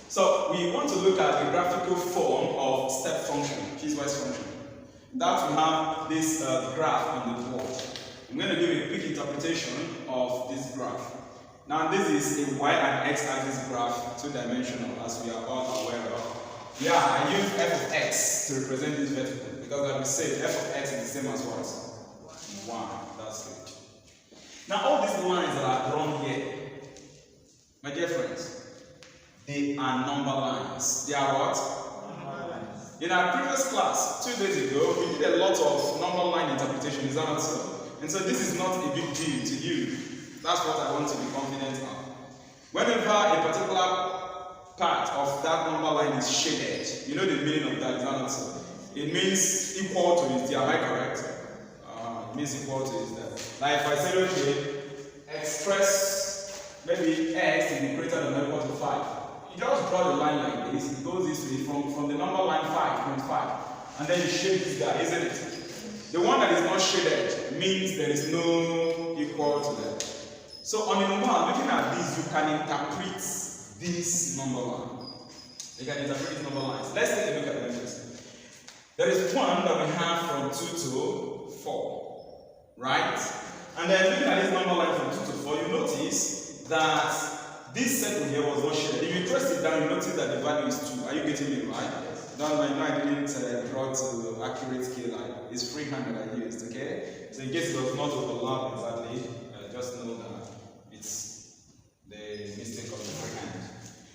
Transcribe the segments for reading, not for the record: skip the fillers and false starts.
So we want to look at the graphical form of step function, piecewise function. That we have this graph on the board. I'm going to give a quick interpretation of this graph. Now this is a y and x axis graph, two-dimensional, as we are all aware of. Yeah, I use f of x to represent this vertical because, like we said, f of x is the same as what? 1. That's it. Now all these lines that are drawn here, my dear friends, they are number lines. They are what? Number lines. In our previous class, 2 days ago, we did a lot of number line interpretation, is that not so? And so this is not a big deal to you. That's what I want to be confident of. Whenever a particular part of that number line is shaded, you know the meaning of that, is that not so? It means equal to it. Am I correct? It means equal to it. Like if I say, okay, express maybe x to be greater than or equal to 5. You just draw the line like this. It goes this way from the number line 5.5, and then you shade this guy, isn't it? The one that is not shaded means there is no equal to them. So on a normal, looking at this, you can interpret this number line. You can interpret these number lines. Let's take a look at them first. There is one that we have from 2 to 4, right? And then looking at this number line from 2 to 4, you notice that this circle here was not shaded. If you trace it down, you notice that the value is 2. Are you getting me right? Don't mind, no, I didn't draw to accurate scale line. It's freehand that I used, okay? So in case it does not overlap exactly, just know that it's the mistake of the freehand.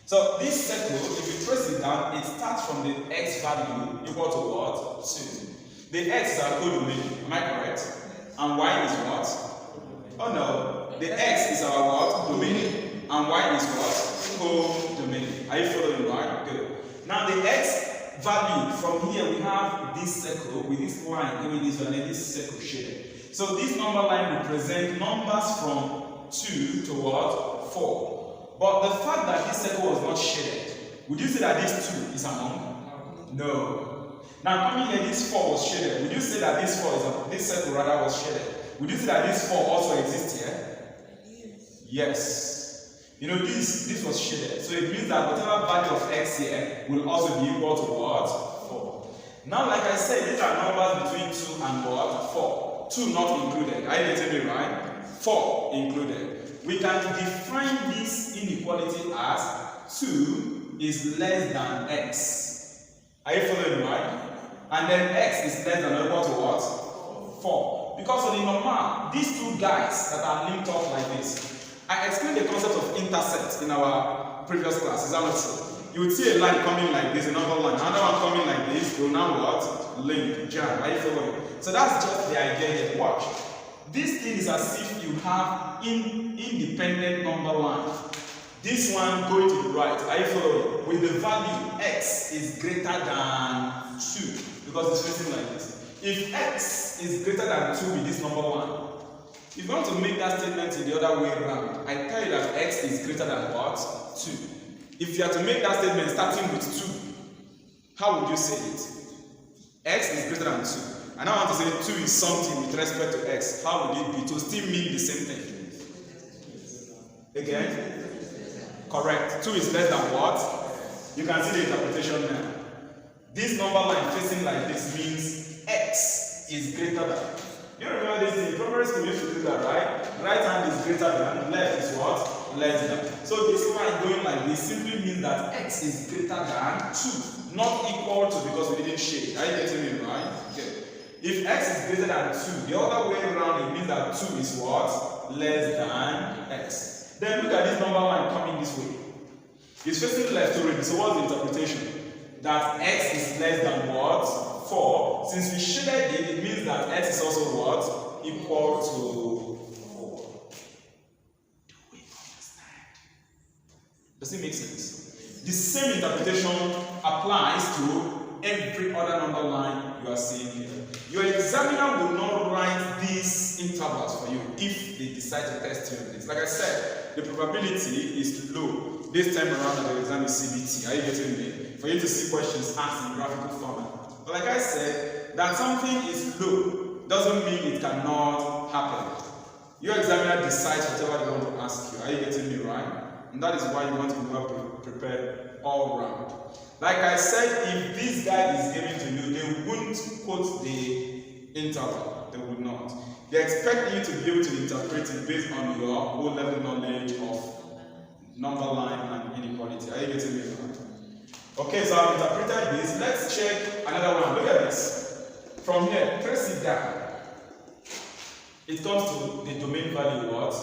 So this circle, if you trace it down, it starts from the x value equal to what? 2. The x is our codomain, am I correct? And y is what? Oh no, the x is our what? Domain. And y is what? Codomain. Are you following right? Good. Now the x value from here, we have this circle with this line going this way and then this circle shaded. So this number line represents numbers from 2 to what? 4. But the fact that this circle was not shaded, would you say that this 2 is among? No. Now coming here, this 4 was shaded. Would you say that this 4 is this circle rather was shaded? Would you say that this 4 also exists here? Yes. You know, this was shaded. So it means that whatever value of x here will also be equal to what? 4. Now, like I said, these are numbers between 2 and what? 4. 2 not included. Are you getting me right? 4 included. We can define this inequality as 2 is less than x. Are you following me right? And then x is less than or equal to what? 4. Because on the normal, these two guys that are linked up like this, I explained the concept of intersect in our previous class, is that not so? You would see a line coming like this, another line, another one coming like this, will now what? Link, jam, are you following? So that's just the idea here. Watch. This thing is as if you have independent number line. This one going to the right, are you following? With the value x is greater than 2, because it's facing like this. If x is greater than 2 with this number one, if you want to make that statement in the other way around, I tell you that x is greater than what? 2. If you are to make that statement starting with 2, how would you say it? X is greater than 2. And I want to say 2 is something with respect to x. How would it be to still mean the same thing? Again? Correct. 2 is less than what? You can see the interpretation now. This number line facing like this means x is greater than. You remember this thing, primary school used to do that, right? Right hand is greater than, left is what? Less than. So this line going like this simply means that x is greater than 2, not equal to, because we didn't shade. Are you getting me right? Okay. If x is greater than 2, the other way around, it means that 2 is what? Less than x. Then look at this number line coming this way. It's facing left already, so what's the interpretation? That x is less than what? 4. Since we shaded it, it means that x is also what? Equal to 4. Do we understand? Does it make sense? The same interpretation applies to every other number line you are seeing here. Your examiner will not write these intervals for you if they decide to test you on this. Like I said, the probability is low. This time around at the exam is CBT. Are you getting me? For you to see questions asked in graphical format. But like I said, that something is low doesn't mean it cannot happen. Your examiner decides whatever they want to ask you. Are you getting me right? And that is why you want to be well prepared all round. Like I said, if this guide is given to you, they wouldn't quote the interval. They would not. They expect you to be able to interpret it based on your O-level knowledge of number line and inequality. Are you getting me? Okay, so I've interpreted this. Let's check another one. Look at this. From here, trace it down. It comes to the domain value what?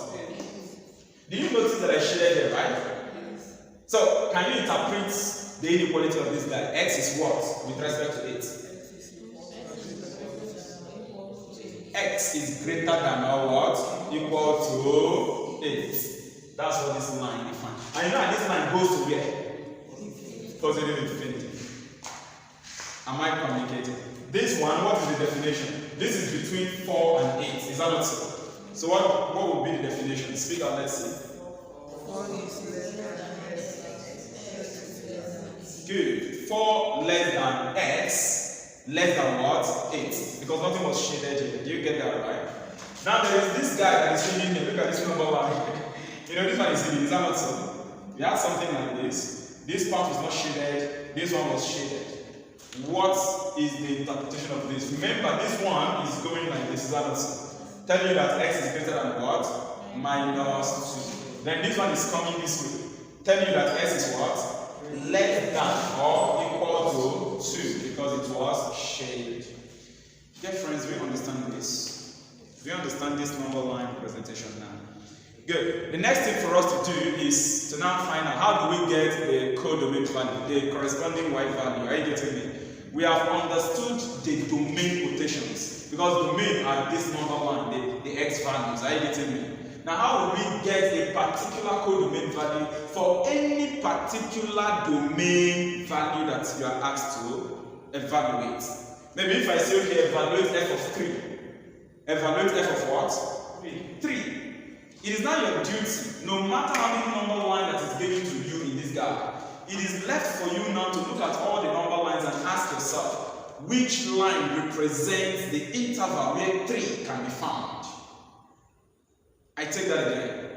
Did you notice that I shaded here, right? So, can you interpret the inequality of this guy? X is what with respect to it? X is greater than or what? Equal to 8. That's what this line defines. And you know how this line goes to where? Positive infinity. Am I communicating? This one, what is the definition? This is between 4 and 8. Is that not so? So what would be the definition? Speak out, let's see. 4 is less than x. Good. 4 less than x, less than what? 8. Because nothing was shaded here. Do you get that right? Now there is this guy that is shading here. Look at this number one. You know, this one is hidden. Is that not so? We have something like this. This part was not shaded. This one was shaded. What is the interpretation of this? Remember, this one is going like this. Is that not so? Tell you that x is greater than what? -2. Then this one is coming this way. Tell you that x is what? Less than or equal to 2 because it was shaded. Dear friends, we understand this. We understand this number line representation now. Good. The next thing for us to do is to now find out how do we get the codomain value, the corresponding y value. Are you getting me? We have understood the domain quotations because domain are this number line, the x values. Are you getting me? Now, how will we get a particular codomain value for any particular domain value that you are asked to evaluate? Maybe if I say, okay, evaluate f of 3. Evaluate f of what? 3. It is not your duty, no matter how many number line that is given to you in this guide. It is left for you now to look at all the number lines and ask yourself, which line represents the interval where 3 can be found? I take that again.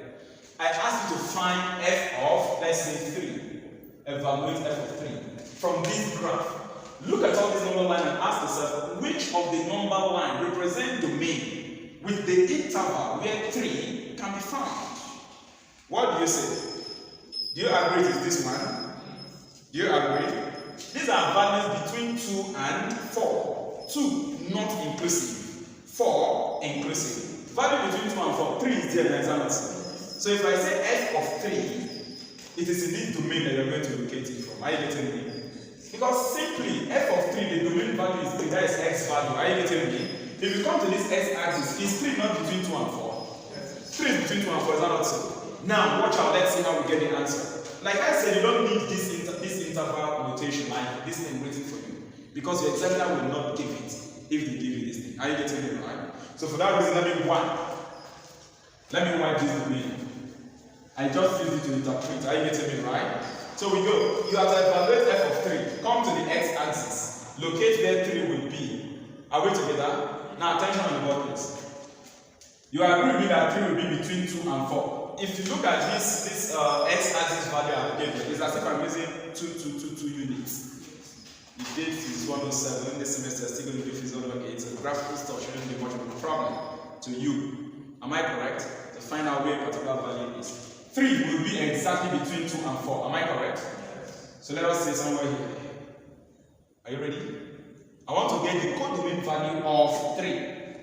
I ask you to find f of, let's say 3. Evaluate f of 3. From this graph, look at all these number lines and ask yourself, which of the number line represent domain with the interval where 3 can be found? What do you say? Do you agree with this one? Do you agree? These are values between 2 and 4. 2 not inclusive, 4 inclusive. Value between 2 and 4, 3 is there in example. So if I say f of 3, it is in this domain that you're going to locate it from. Are you getting me? Because simply f of 3, the domain value is 3, that is x value. Are you getting me? If you come to this x-axis, is 3 not between 2 and 4? 3 is between 2 and 4, is that not so? Now, watch out, let's see how we get the answer. Like I said, you don't need this interval notation, like this thing written for you. Because your examiner will not give it if they give you this thing. Are you getting it right? So for that reason, let me wipe this domain. I just use it to interpret. Are you getting me right? So we go. You have to evaluate f of 3. Come to the x-axis. Locate where 3 will be. Are we together? Now attention on the board, please. You agree with me that 3 will be between 2 and 4. If you look at this x-axis value I've given, it's as if I'm using 2 units. The date is 107, the semester is still going to be physiology. It's a graphical stuff, shouldn't be much of a problem to you. Am I correct? To find out where a particular value is. 3 will be exactly between 2 and 4. Am I correct? So let us say somewhere here. Are you ready? I want to get the codomain value of 3.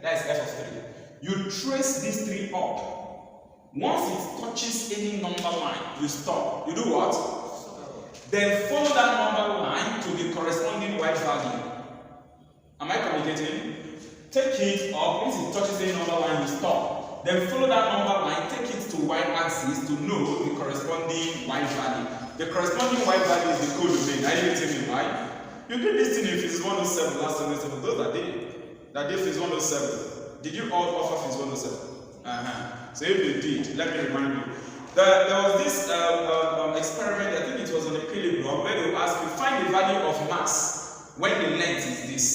That is f of 3. You trace this 3 up. Once it touches any number line, you stop. You do what? Then follow that number line to the corresponding y value. Am I communicating? Take it up. Once it touches any number line, you stop. Then follow that number line, take it to y-axis to know the corresponding y value. The corresponding y value is the codomain. Are you getting me right? You did this thing in physics 107 last semester. For those that did physics 107. Did you all offer physics 107? So if you did, let me remind you. There was this experiment, I think it was on equilibrium, where they will ask you, find the value of mass when the length is this.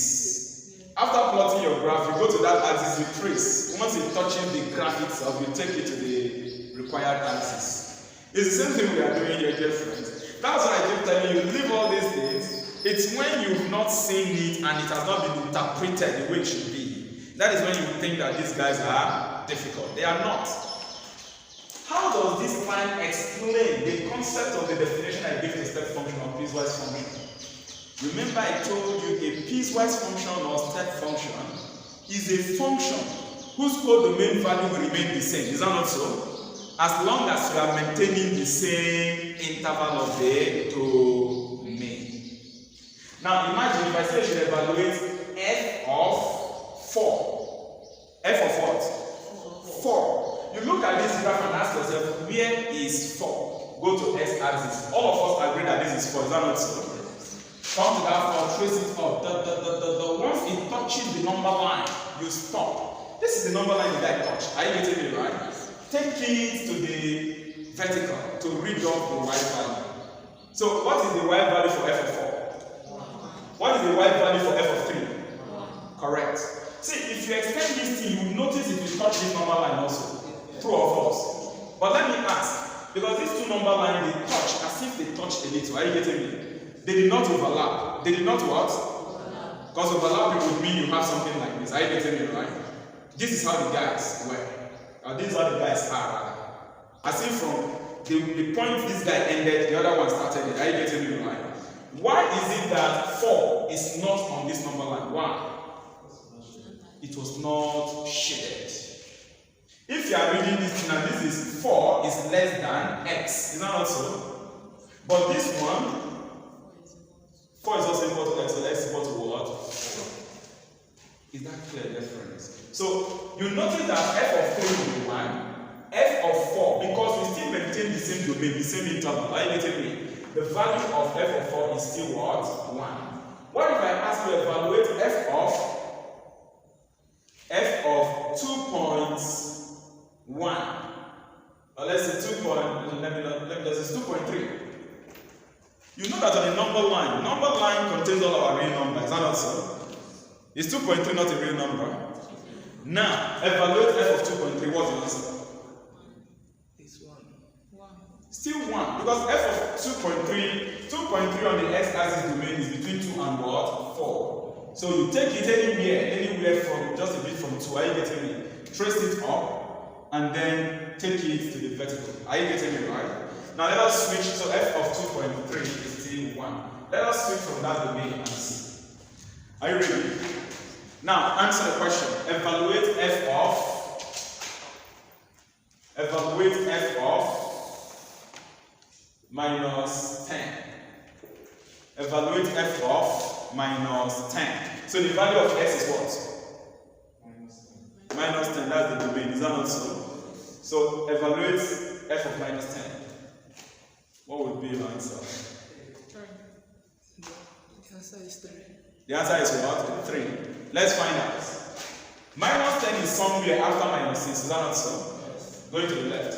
After plotting your graph, you go to that axis, you trace. Once it touches the graph itself, you take it to the required axis. It's the same thing we are doing here, dear friends. That's why I keep telling you, leave all these things. It's when you've not seen it and it has not been interpreted the way it should be. That is when you think that these guys are difficult. They are not. How does this line explain the concept of the definition I gave to step function or piecewise function? Remember I told you a piecewise function or step function is a function whose codomain value will remain the same. Is that not so? As long as you are maintaining the same interval of the domain. Now imagine if I say I should evaluate f of 4. F of what? 4. You look at this graph and ask yourself, where is 4? Go to x-axis. All of us agree that this is 4. Is that not so? Come to that 4, trace it up. Once it touches the number line, you stop. This is the number line that I touched. Are you getting me right? Take it to the vertical to read off the y value. So what is the y value for f of 4? 1. What is the y value for f of 3? 1. Correct. See, if you extend this thing, you will notice it will touch this number line also. True or false? But let me ask, because these two number lines they touch as if they touched a little. Are you getting me? They did not overlap. They did not what? Because overlapping would mean you have something like this. Are you getting me right? This is how the guys were. This is how the guys are rather. As if from the point this guy ended, the other one started it. Are you getting me right? Why is it that 4 is not on this number line? Why? It was not shaded. If you are reading this thing and this is 4 is less than x, is that not so? But this one, 4 is also equal to x, so x is equal to what? 4. Is that clear difference? So you notice that f of 3 will be 1, f of 4, because we still maintain the same domain, the same interval. Are you getting me? The value of f of 4 is still what? 1. What if I ask you to evaluate f of 2.1? Or let's say 2.3. You know that on a number line contains all our real numbers. Is that not so? Is 2.3 not a real number? Now, evaluate f of 2.3. What's the answer? It's 1. Still 1. Because f of 2.3 on the x-axis domain is between 2 and what? 4. So you take it anywhere from just a bit from 2. Are you getting me? Trace it up and then take it to the vertical. Are you getting me right? Now let us switch. So f of 2.3 is still 1. Let us switch from that domain and see. Are you ready? Now answer the question. Evaluate f of minus 10. Evaluate f of minus 10. So the value of x is what? Minus 10. That's the domain. Is that not so? So evaluate f of minus 10. What would be your answer? 3. The answer is 3. The answer is what? 3. Let's find out. Minus 10 is somewhere after minus 6. Is that not so? Yes. Going to the left.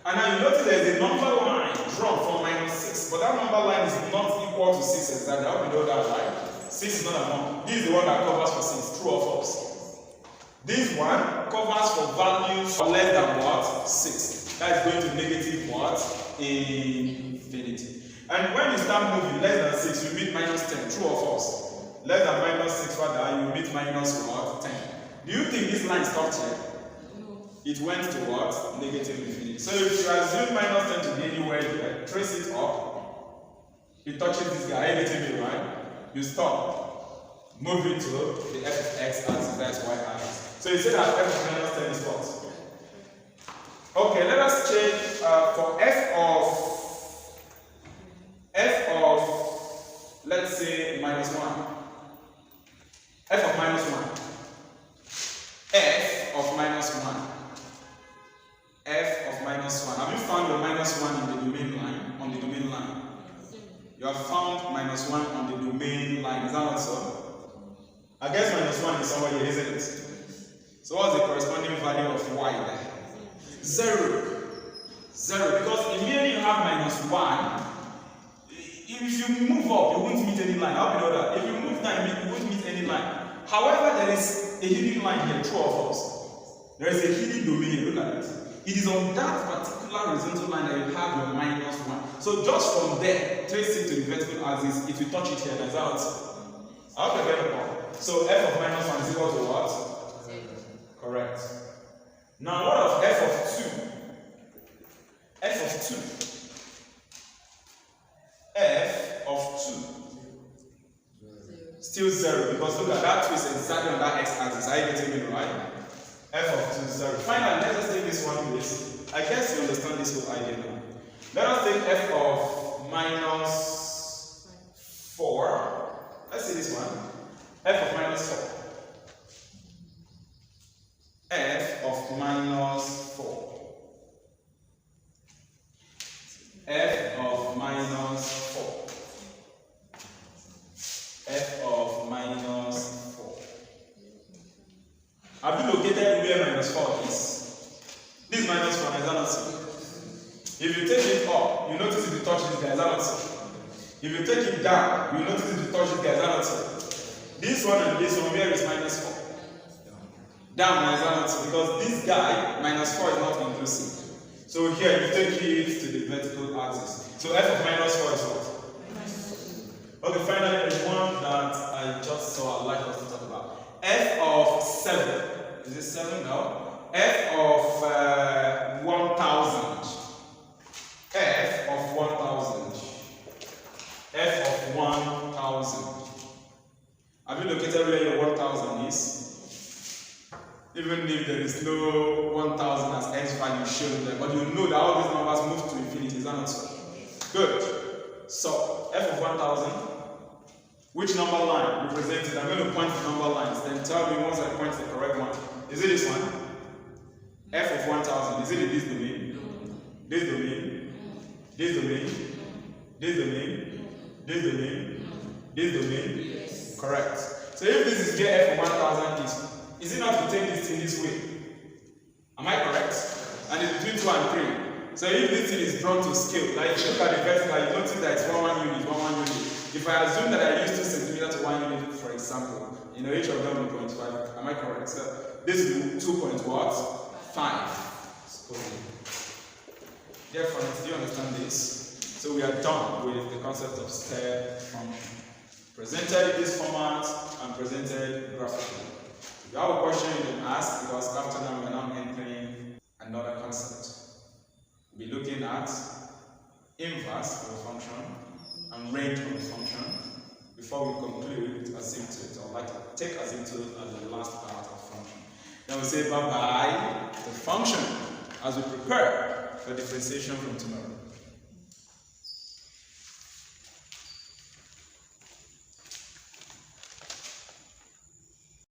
And now you notice there is a number line drawn from minus 6. But that number line is not equal to 6 exactly. I hope you know that, right? 6 is not a number. This is the one that covers for 6. True or false? This one covers for values less than what? 6. That is going to negative what? Infinity. And when you start moving less than 6, you meet minus 10. True or false? Less than minus 6, rather, you meet minus what? 10. Do you think this line stopped here? No. It went to what? Negative infinity. So if you assume minus 10 to be anywhere here, trace it up. It touches this guy. Are you getting me right? You stop. Move it to the f of x axis. That's y axis. So you say that f of minus 10 is what? Okay, let us check for f of, let's say, minus 1. F of minus 1. F of minus 1. F of minus 1. Have you found your minus 1 in the domain line? On the domain line. You have found minus 1 on the domain line. Is that not so? I guess minus 1 is somewhere here, isn't it? So what's the corresponding value of y there? 0. 0. Because immediately you have minus 1. If you move up, you won't meet any line. How do you know that? If you move down, you won't meet any line. However, there is a hidden line here. True or false? There is a hidden domain here. Look at it. It is on that particular horizontal line that you have your minus 1. So just from there, trace it to the vertical axis. If you touch it here, that's out. I hope you get the point. So f of minus 1 is equal to what? Correct. Now what of f of 2? F of 2. F of 2. Still 0, because look at that twist exactly on that x-axis. Are you getting it right? F of 2 is 0. Finally, let us take this one, please. I guess you understand this whole idea now. Let us take f of minus 4. Let's see this one. F of minus 4. F of minus 4. F of minus 4. F of minus 4. Have you located where minus 4 is? This minus 1, is that not so? If you take it up, you notice if you touch this guy, is that not so? If you take it down, you notice if you touch this guy, is that not so? This one and this one, where is minus 4? Down, is that not so? Because this guy, minus 4 is not inclusive. So here, you take it to the vertical axis. So f of minus 4 is what? Okay, finally, there's one that I just saw I'd like us to talk about. F of 7. Is it 7 now? F of 1000. F of 1000. F of 1000. Have you located where your 1000 is? Even if there is no 1000 as x value shown there, but you know that all these numbers move to infinity, is that not so? Good. So, f of 1000. Which number line represents it? I'm going to point to number lines. Then tell me once I point to the correct one. Is it this one? F of 1000. Is it in this domain? This domain? This domain? This domain? This domain? This domain? Yes. Correct. So if this is where f of 1000 is it not to take this thing this way? Am I correct? And it's between 2 and 3. So if this thing is drawn to scale, like if you look at the vertical, you notice that it's 1 unit, 1 unit. If I assume that I use 2 centimeters to 1 unit, for example, each of them will 0.5. Am I correct? So this is 2.5. Therefore, do you understand this? So we are done with the concept of step function. Presented in this format and presented graphically. If you have a question, you can ask, because after that we are now entering another concept. We'll be looking at inverse of a function and range of a function before we conclude with asymptote. I'd like to take asymptote as the last part of function. Then we'll say bye-bye to function as we prepare for differentiation from tomorrow.